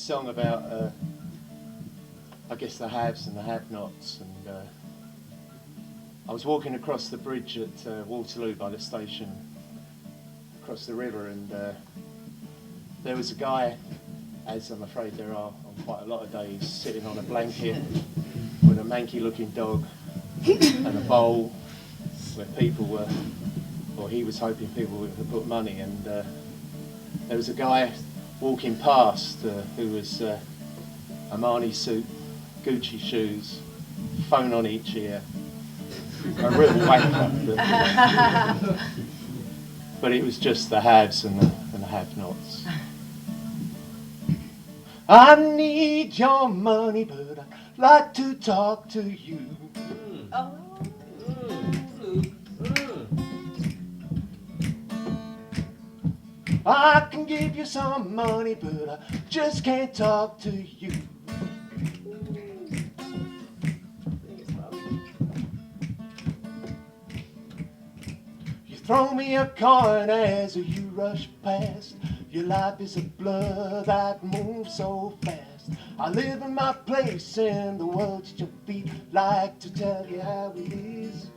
song about, I guess, the haves and the have-nots. And I was walking across the bridge at Waterloo by the station, across the river, and there was a guy, as I'm afraid there are on quite a lot of days, sitting on a blanket with a manky-looking dog and a bowl where people were, or he was hoping people would put money, and there was a guy walking past who was Armani suit, Gucci shoes, phone on each ear, a real wanker. But it was just the haves and the have-nots. I need your money, but I'd like to talk to you. I can give you some money, but I just can't talk to you. You throw me a coin as you rush past. Your life is a blur that moves so fast. I live in my place in the world at your feet, like to tell you how it is,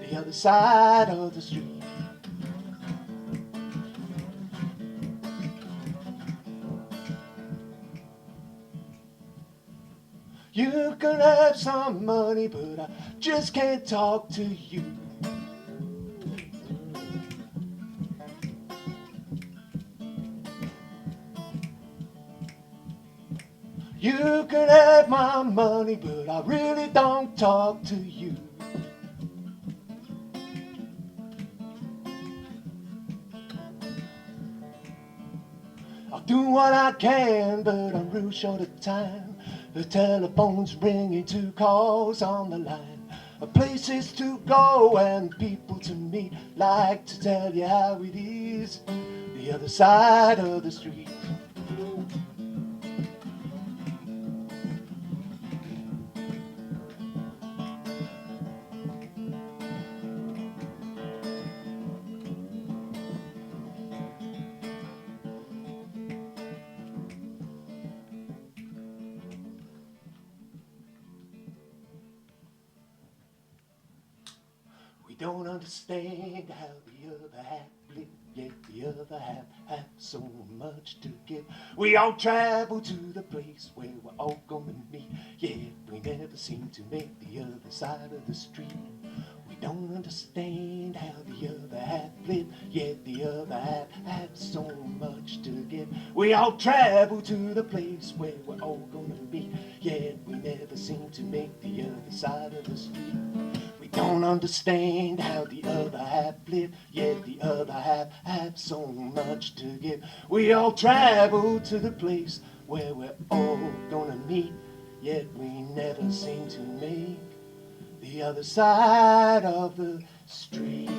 the other side of the street. You can have some money, but I just can't talk to you. You can have my money, but I really don't talk to you. I'll do what I can, but I'm real short of time. The telephone's ringing, 2 calls on the line. Places to go and people to meet, like to tell you how it is, the other side of the street. We don't understand how the other half live, yet the other half have so much to give. We all travel to the place where we're all gonna meet, yet we never seem to make the other side of the street. We don't understand how the other half live, yet the other half have so much to give. We all travel to the place where we're all gonna meet, yet we never seem to make the other side of the street. We don't understand how the other half live, yet the other half have so much to give. We all travel to the place where we're all gonna meet, yet we never seem to make the other side of the street.